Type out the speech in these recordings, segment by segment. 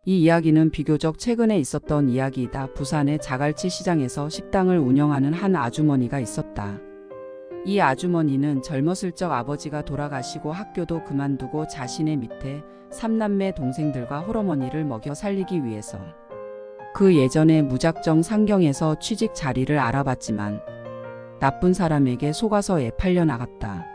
이 이야기는 비교적 최근에 있었던 이야기이다. 부산의 자갈치 시장에서 식당을 운영하는 한 아주머니가 있었다. 이 아주머니는 젊었을 적 아버지가 돌아가시고 학교도 그만두고 자신의 밑에 3남매 동생들과 홀어머니를 먹여 살리기 위해서 그 예전에 무작정 상경에서 취직 자리를 알아봤지만 나쁜 사람에게 속아서 팔려 나갔다.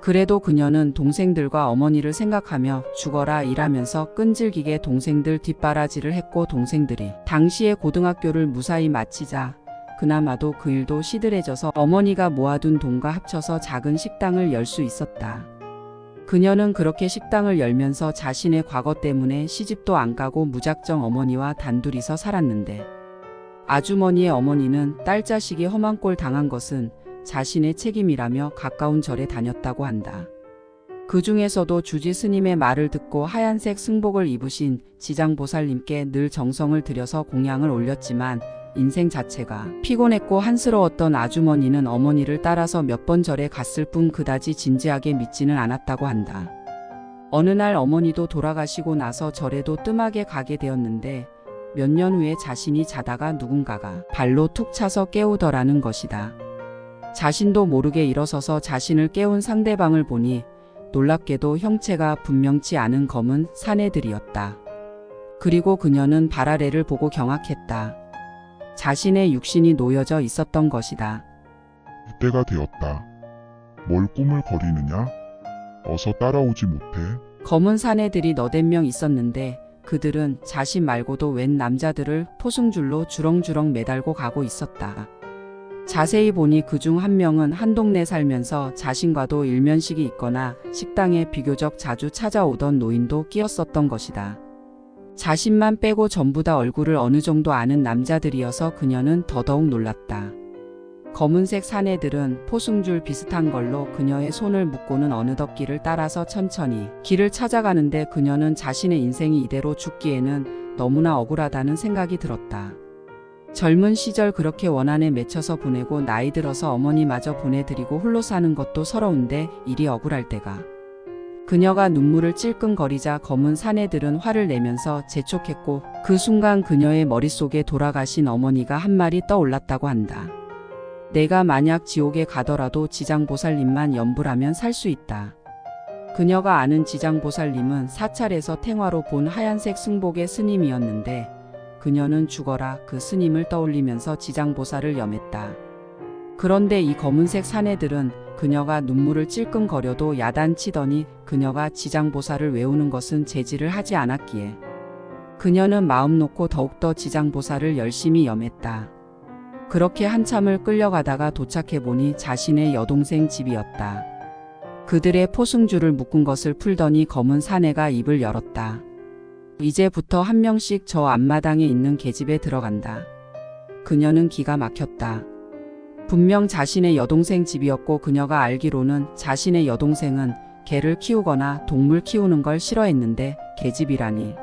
그래도 그녀는 동생들과 어머니를 생각하며 죽어라 일하면서 끈질기게 동생들 뒷바라지를 했고, 동생들이 당시에 고등학교를 무사히 마치자 그나마도 그 일도 시들해져서 어머니가 모아둔 돈과 합쳐서 작은 식당을 열 수 있었다. 그녀는 그렇게 식당을 열면서 자신의 과거 때문에 시집도 안 가고 무작정 어머니와 단둘이서 살았는데, 아주머니의 어머니는 딸 자식이 험한 꼴 당한 것은 자신의 책임이라며 가까운 절에 다녔다고 한다. 그 중에서도 주지 스님의 말을 듣고 하얀색 승복을 입으신 지장보살님께 늘 정성을 들여서 공양을 올렸지만 인생 자체가 피곤했고 한스러웠던 아주머니는 어머니를 따라서 몇 번 절에 갔을 뿐 그다지 진지하게 믿지는 않았다고 한다. 어느 날 어머니도 돌아가시고 나서 절에도 뜸하게 가게 되었는데, 몇 년 후에 자신이 자다가 누군가가 발로 툭 차서 깨우더라는 것이다. 자신도 모르게 일어서서 자신을 깨운 상대방을 보니 놀랍게도 형체가 분명치 않은 검은 사내들이었다. 그리고 그녀는 발 아래를 보고 경악했다. 자신의 육신이 놓여져 있었던 것이다. 이때가 되었다. 뭘 꾸물거리느냐? 어서 따라오지 못해? 검은 사내들이 너댓 명 있었는데 그들은 자신 말고도 웬 남자들을 포승줄로 주렁주렁 매달고 가고 있었다. 자세히 보니 그중 한 명은 한 동네 살면서 자신과도 일면식이 있거나 식당에 비교적 자주 찾아오던 노인도 끼었었던 것이다. 자신만 빼고 전부 다 얼굴을 어느 정도 아는 남자들이어서 그녀는 더더욱 놀랐다. 검은색 사내들은 포승줄 비슷한 걸로 그녀의 손을 묶고는 어느덧 길을 따라서 천천히 길을 찾아가는데, 그녀는 자신의 인생이 이대로 죽기에는 너무나 억울하다는 생각이 들었다. 젊은 시절 그렇게 원한에 맺혀서 보내고 나이 들어서 어머니마저 보내드리고 홀로 사는 것도 서러운데 일이 억울할 때가. 그녀가 눈물을 찔끔거리자 검은 사내들은 화를 내면서 재촉했고, 그 순간 그녀의 머릿속에 돌아가신 어머니가 한 말이 떠올랐다고 한다. 내가 만약 지옥에 가더라도 지장보살님만 염불하면 살 수 있다. 그녀가 아는 지장보살님은 사찰에서 탱화로 본 하얀색 승복의 스님이었는데, 그녀는 죽어라 그 스님을 떠올리면서 지장보살을 염했다. 그런데 이 검은색 사내들은 그녀가 눈물을 찔끔거려도 야단치더니 그녀가 지장보살을 외우는 것은 제지를 하지 않았기에 그녀는 마음 놓고 더욱더 지장보살을 열심히 염했다. 그렇게 한참을 끌려가다가 도착해보니 자신의 여동생 집이었다. 그들의 포승줄을 묶은 것을 풀더니 검은 사내가 입을 열었다. 이제부터 한 명씩 저 앞마당에 있는 계집에 들어간다. 그녀는 기가 막혔다. 분명 자신의 여동생 집이었고, 그녀가 알기로는 자신의 여동생은 개를 키우거나 동물 키우는 걸 싫어했는데 계집이라니.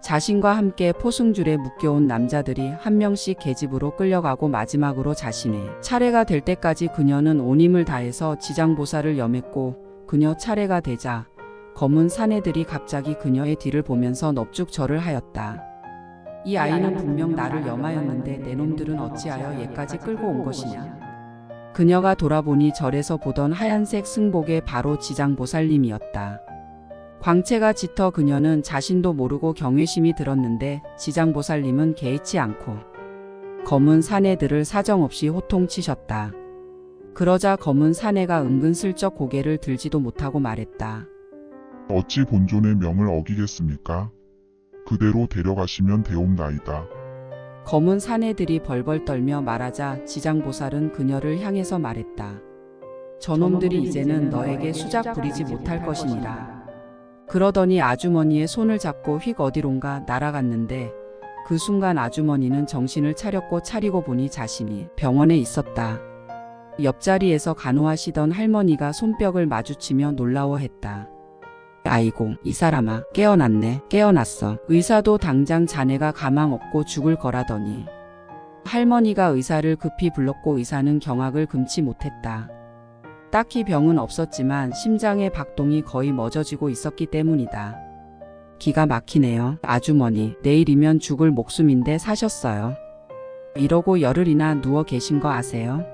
자신과 함께 포승줄에 묶여온 남자들이 한 명씩 계집으로 끌려가고 마지막으로 자신의 차례가 될 때까지 그녀는 온 힘을 다해서 지장보살을 염했고, 그녀 차례가 되자 검은 사내들이 갑자기 그녀의 뒤를 보면서 넙죽 절을 하였다. 이 아이는 분명 나를 염하였는데 내 놈들은 어찌하여 얘까지 끌고 온 것이냐. 그녀가 돌아보니 절에서 보던 하얀색 승복의 바로 지장보살님이었다. 광채가 짙어 그녀는 자신도 모르고 경외심이 들었는데, 지장보살님은 개의치 않고 검은 사내들을 사정없이 호통치셨다. 그러자 검은 사내가 은근슬쩍 고개를 들지도 못하고 말했다. 어찌 본존의 명을 어기겠습니까? 그대로 데려가시면 되옵나이다. 검은 사내들이 벌벌 떨며 말하자 지장보살은 그녀를 향해서 말했다. 저놈들이 이제는 너에게 수작 부리지 못할 것이니라. 그러더니 아주머니의 손을 잡고 휙 어디론가 날아갔는데, 그 순간 아주머니는 정신을 차리고 보니 자신이 병원에 있었다. 옆자리에서 간호하시던 할머니가 손뼉을 마주치며 놀라워했다. 아이고 이 사람아, 깨어났네. 깨어났어. 의사도 당장 자네가 가망 없고 죽을 거라더니. 할머니가 의사를 급히 불렀고 의사는 경악을 금치 못했다. 딱히 병은 없었지만 심장의 박동이 거의 멎어지고 있었기 때문이다. 기가 막히네요. 아주머니, 내일이면 죽을 목숨인데 사셨어요. 이러고 열흘이나 누워 계신 거 아세요?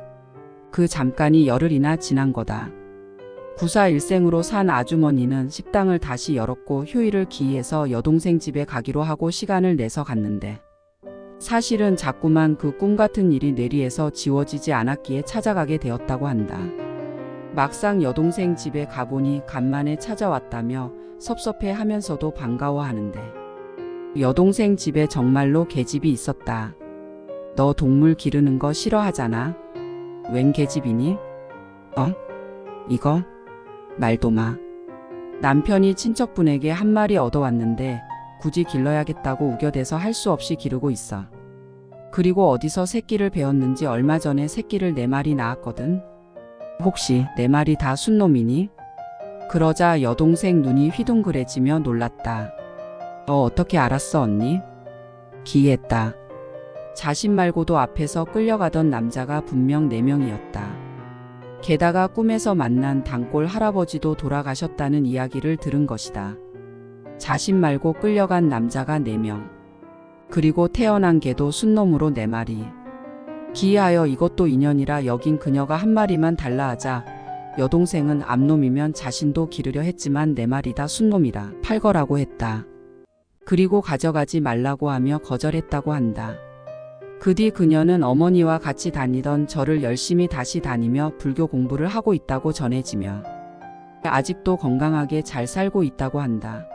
그 잠깐이 열흘이나 지난 거다. 구사일생으로 산 아주머니는 식당을 다시 열었고 휴일을 기해서 여동생 집에 가기로 하고 시간을 내서 갔는데 사실은 자꾸만 그 꿈같은 일이 뇌리에서 지워지지 않았기에 찾아가게 되었다고 한다. 막상 여동생 집에 가보니 간만에 찾아왔다며 섭섭해하면서도 반가워하는데 여동생 집에 정말로 계집이 있었다. 너 동물 기르는 거 싫어하잖아. 웬 계집이니? 이거? 말도 마. 남편이 친척분에게 한 마리 얻어왔는데 굳이 길러야겠다고 우겨대서 할 수 없이 기르고 있어. 그리고 어디서 새끼를 배웠는지 얼마 전에 새끼를 4마리 낳았거든. 혹시 4마리 다 순놈이니? 그러자 여동생 눈이 휘둥그레지며 놀랐다. 어떻게 알았어 언니? 기이했다. 자신 말고도 앞에서 끌려가던 남자가 분명 4명이었다. 게다가 꿈에서 만난 단골 할아버지도 돌아가셨다는 이야기를 들은 것이다. 자신 말고 끌려간 남자가 4명. 그리고 태어난 개도 순놈으로 4마리. 기이하여 이것도 인연이라 여긴 그녀가 한 마리만 달라 하자 여동생은 암놈이면 자신도 기르려 했지만 4마리 다 순놈이라 팔거라고 했다. 그리고 가져가지 말라고 하며 거절했다고 한다. 그 뒤 그녀는 어머니와 같이 다니던 절을 열심히 다시 다니며 불교 공부를 하고 있다고 전해지며 아직도 건강하게 잘 살고 있다고 한다.